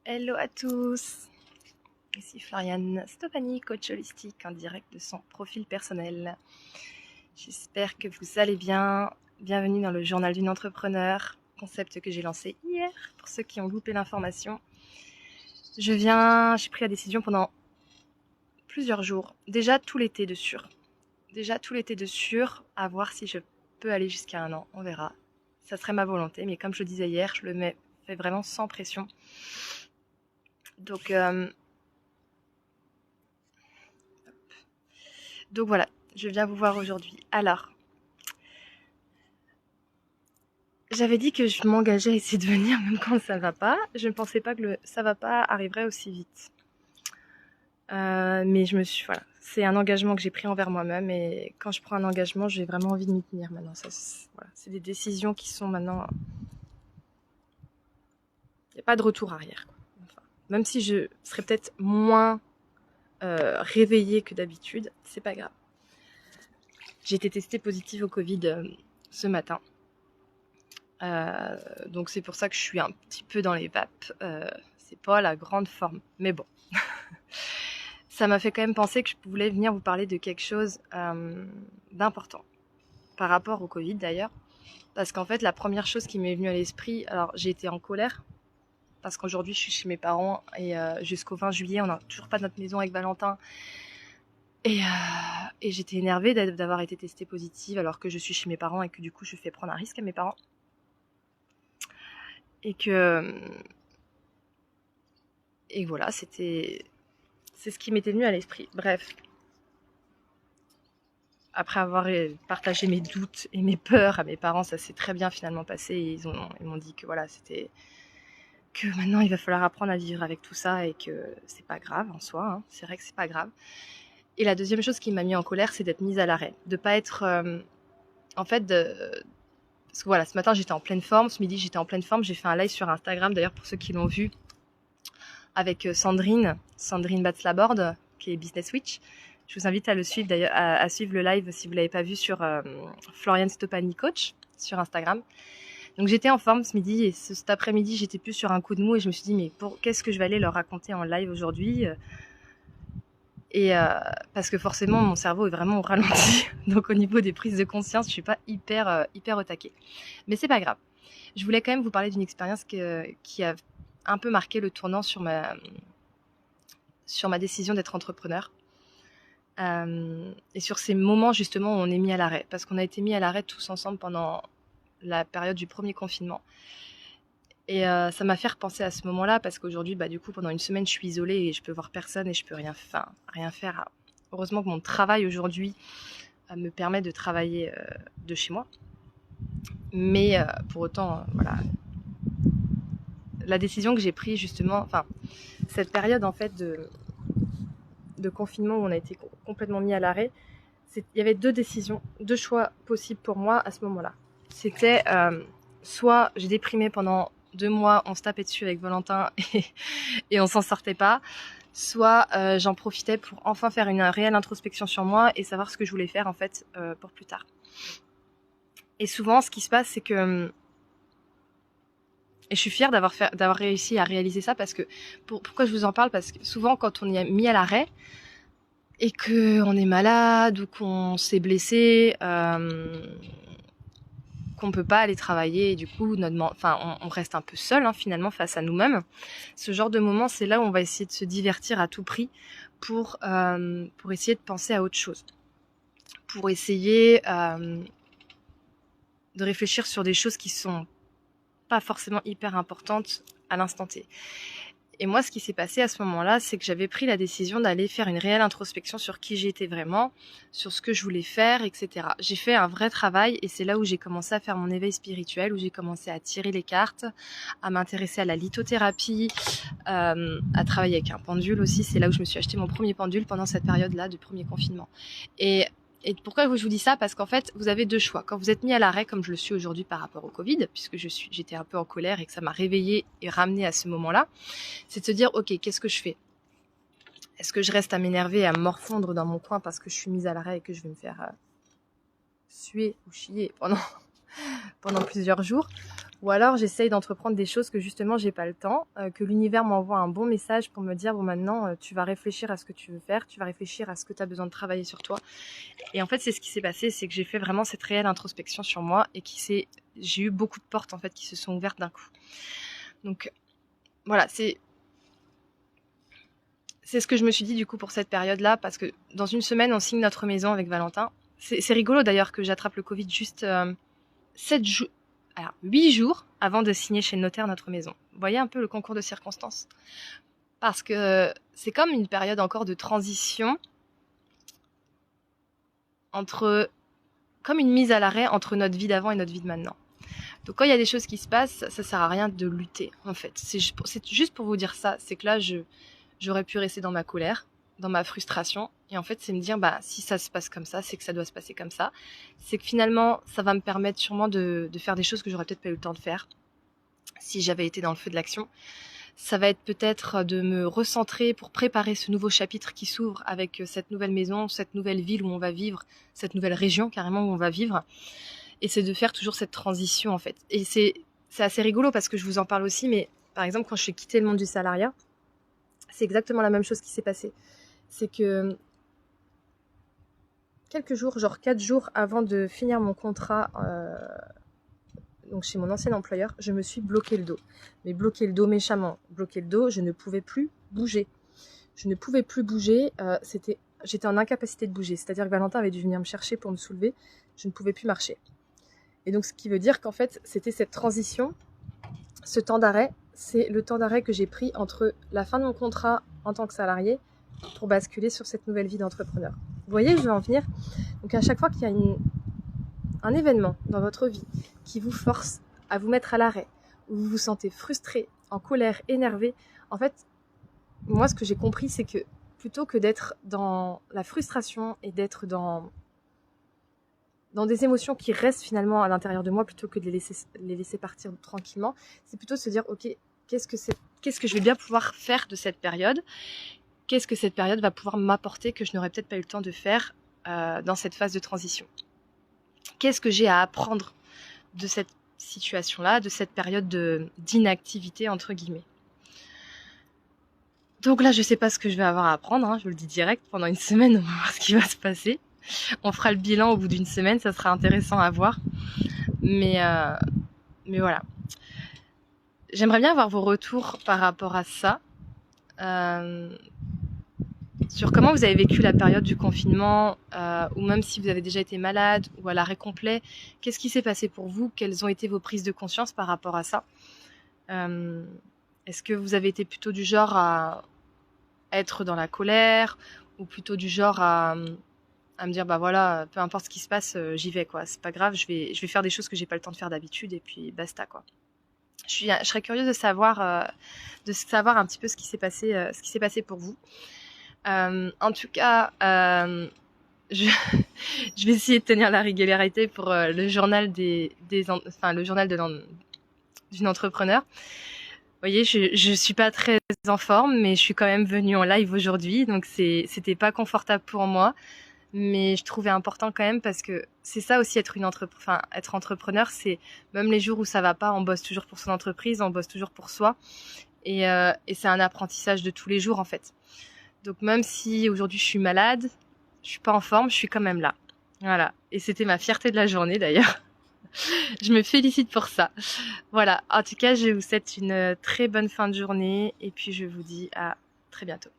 Hello à tous, ici Floriane Stopani, coach holistique en direct de son profil personnel. J'espère que vous allez bien. Bienvenue dans le journal d'une entrepreneur, concept que j'ai lancé hier pour ceux qui ont loupé l'information. J'ai pris la décision pendant plusieurs jours, déjà tout l'été de sûr. À voir si je peux aller jusqu'à 1 an, on verra. Ça serait ma volonté, mais comme je le disais hier, je le fais vraiment sans pression. Donc voilà, je viens vous voir aujourd'hui. Alors, j'avais dit que je m'engageais à essayer de venir même quand ça va pas. Je ne pensais pas que le ça va pas arriverait aussi vite. Mais voilà, c'est un engagement que j'ai pris envers moi-même et quand je prends un engagement, j'ai vraiment envie de m'y tenir maintenant. Voilà, c'est des décisions qui sont maintenant. Il n'y a pas de retour arrière, quoi. Enfin, même si je serais peut-être moins réveillée que d'habitude, c'est pas grave. J'ai été testée positive au Covid ce matin. Donc c'est pour ça que je suis un petit peu dans les vapes. C'est pas la grande forme, mais bon. Ça m'a fait quand même penser que je voulais venir vous parler de quelque chose d'important par rapport au Covid d'ailleurs. Parce qu'en fait, la première chose qui m'est venue à l'esprit, alors j'ai été en colère parce qu'aujourd'hui je suis chez mes parents et jusqu'au 20 juillet, on n'a toujours pas notre maison avec Valentin. Et j'étais énervée d'avoir été testée positive alors que je suis chez mes parents et que du coup je fais prendre un risque à mes parents. Et voilà, c'est ce qui m'était venu à l'esprit. Bref, après avoir partagé mes doutes et mes peurs à mes parents, ça s'est très bien finalement passé. Et ils m'ont dit que voilà, que maintenant il va falloir apprendre à vivre avec tout ça et que c'est pas grave en soi. Hein. C'est vrai que c'est pas grave. Et la deuxième chose qui m'a mis en colère, c'est d'être mise à l'arrêt, de pas être, parce que voilà, ce matin j'étais en pleine forme, ce midi j'étais en pleine forme. J'ai fait un live sur Instagram d'ailleurs pour ceux qui l'ont vu avec Sandrine Batslabord, qui est Business Witch. Je vous invite à le suivre d'ailleurs, à suivre le live si vous l'avez pas vu sur Floriane Stopani Coach sur Instagram. Donc j'étais en forme ce midi et cet après-midi j'étais plus sur un coup de mou et je me suis dit mais qu'est-ce que je vais aller leur raconter en live aujourd'hui et parce que forcément mon cerveau est vraiment au ralenti. Donc au niveau des prises de conscience, je suis pas hyper au taquet. Mais c'est pas grave. Je voulais quand même vous parler d'une expérience qui a un peu marqué le tournant sur ma décision d'être entrepreneur. Et sur ces moments justement où on est mis à l'arrêt, parce qu'on a été mis à l'arrêt tous ensemble pendant la période du premier confinement. Et ça m'a fait repenser à ce moment-là, parce qu'aujourd'hui, du coup, pendant une semaine, je suis isolée et je peux voir personne et je peux rien faire. Heureusement que mon travail aujourd'hui me permet de travailler de chez moi. Mais pour autant, voilà, la décision que j'ai prise justement, cette période en fait de confinement où on a été complètement mis à l'arrêt, il y avait deux choix possibles pour moi à ce moment-là. C'était soit j'ai déprimé pendant 2 mois, on se tapait dessus avec Valentin et on s'en sortait pas, soit j'en profitais pour enfin faire une réelle introspection sur moi et savoir ce que je voulais faire en fait pour plus tard. Et souvent, ce qui se passe, c'est que et je suis fière d'avoir réussi à réaliser ça parce que pourquoi je vous en parle, parce que souvent quand on est mis à l'arrêt et qu'on est malade ou qu'on s'est blessé, qu'on peut pas aller travailler et du coup on reste un peu seul finalement face à nous-mêmes. Ce genre de moment, c'est là où on va essayer de se divertir à tout prix pour essayer de penser à autre chose, pour essayer de réfléchir sur des choses qui sont pas forcément hyper importantes à l'instant T. Et moi, ce qui s'est passé à ce moment-là, c'est que j'avais pris la décision d'aller faire une réelle introspection sur qui j'étais vraiment, sur ce que je voulais faire, etc. J'ai fait un vrai travail et c'est là où j'ai commencé à faire mon éveil spirituel, où j'ai commencé à tirer les cartes, à m'intéresser à la lithothérapie, à travailler avec un pendule aussi. C'est là où je me suis acheté mon premier pendule pendant cette période-là du premier confinement. Et pourquoi je vous dis ça? Parce qu'en fait, vous avez deux choix. Quand vous êtes mis à l'arrêt, comme je le suis aujourd'hui par rapport au Covid, puisque j'étais un peu en colère et que ça m'a réveillée et ramenée à ce moment-là, c'est de se dire, ok, qu'est-ce que je fais? Est-ce que je reste à m'énerver et à me morfondre dans mon coin parce que je suis mise à l'arrêt et que je vais me faire suer ou chier pendant plusieurs jours? Ou alors j'essaye d'entreprendre des choses que justement j'ai pas le temps, que l'univers m'envoie un bon message pour me dire bon maintenant tu vas réfléchir à ce que tu veux faire, tu vas réfléchir à ce que tu as besoin de travailler sur toi. Et en fait c'est ce qui s'est passé, c'est que j'ai fait vraiment cette réelle introspection sur moi et j'ai eu beaucoup de portes en fait qui se sont ouvertes d'un coup. Donc voilà, c'est ce que je me suis dit du coup pour cette période-là, parce que dans une semaine on signe notre maison avec Valentin. C'est rigolo d'ailleurs que j'attrape le Covid juste 8 jours avant de signer chez le notaire notre maison. Vous voyez un peu le concours de circonstances. Parce que c'est comme une période encore de transition comme une mise à l'arrêt entre notre vie d'avant et notre vie de maintenant. Donc quand il y a des choses qui se passent, ça sert à rien de lutter en fait. C'est juste pour vous dire ça, c'est que là j'aurais pu rester dans ma colère, dans ma frustration, et en fait c'est me dire si ça se passe comme ça, c'est que ça doit se passer comme ça. C'est que finalement ça va me permettre sûrement de faire des choses que j'aurais peut-être pas eu le temps de faire si j'avais été dans le feu de l'action. Ça va être peut-être de me recentrer pour préparer ce nouveau chapitre qui s'ouvre avec cette nouvelle maison, cette nouvelle ville où on va vivre, cette nouvelle région carrément où on va vivre. Et c'est de faire toujours cette transition en fait. Et c'est assez rigolo parce que je vous en parle aussi, mais par exemple quand je suis quitté le monde du salariat, c'est exactement la même chose qui s'est passé. C'est que quelques jours, genre 4 jours avant de finir mon contrat donc chez mon ancien employeur, je me suis bloqué le dos. Mais bloqué le dos méchamment. Bloqué le dos, je ne pouvais plus bouger. Je ne pouvais plus bouger, j'étais en incapacité de bouger. C'est-à-dire que Valentin avait dû venir me chercher pour me soulever. Je ne pouvais plus marcher. Et donc ce qui veut dire qu'en fait, c'était cette transition, ce temps d'arrêt, c'est le temps d'arrêt que j'ai pris entre la fin de mon contrat en tant que salarié pour basculer sur cette nouvelle vie d'entrepreneur. Vous voyez où je veux en venir? Donc à chaque fois qu'il y a un événement dans votre vie qui vous force à vous mettre à l'arrêt, où vous vous sentez frustré, en colère, énervé, en fait, moi ce que j'ai compris c'est que plutôt que d'être dans la frustration et d'être dans des émotions qui restent finalement à l'intérieur de moi plutôt que de les laisser partir tranquillement, c'est plutôt se dire ok, qu'est-ce que je vais bien pouvoir faire de cette période, qu'est-ce que cette période va pouvoir m'apporter que je n'aurais peut-être pas eu le temps de faire dans cette phase de transition, qu'est-ce que j'ai à apprendre de cette situation-là, de cette période d'inactivité entre guillemets. Donc là je sais pas ce que je vais avoir à apprendre, je vous le dis direct, pendant une semaine on va voir ce qui va se passer. On fera le bilan au bout d'une semaine, ça sera intéressant à voir. Mais voilà. J'aimerais bien avoir vos retours par rapport à ça. Sur comment vous avez vécu la période du confinement, ou même si vous avez déjà été malade ou à l'arrêt complet. Qu'est-ce qui s'est passé pour vous? Quelles ont été vos prises de conscience par rapport à ça? Est-ce que vous avez été plutôt du genre à être dans la colère, ou plutôt du genre à me dire voilà, peu importe ce qui se passe, j'y vais quoi, c'est pas grave, je vais faire des choses que j'ai pas le temps de faire d'habitude et puis basta quoi. Je serais curieuse de savoir un petit peu ce qui s'est passé pour vous. En tout cas, je vais essayer de tenir la régularité pour le journal le journal d'une entrepreneur. Vous voyez, je suis pas très en forme, mais je suis quand même venue en live aujourd'hui, donc c'était pas confortable pour moi. Mais je trouvais important quand même parce que c'est ça aussi être entrepreneur, c'est même les jours où ça va pas, on bosse toujours pour son entreprise, on bosse toujours pour soi, et c'est un apprentissage de tous les jours en fait. Donc même si aujourd'hui je suis malade, je suis pas en forme, je suis quand même là. Voilà, et c'était ma fierté de la journée d'ailleurs. Je me félicite pour ça. Voilà, en tout cas je vous souhaite une très bonne fin de journée et puis je vous dis à très bientôt.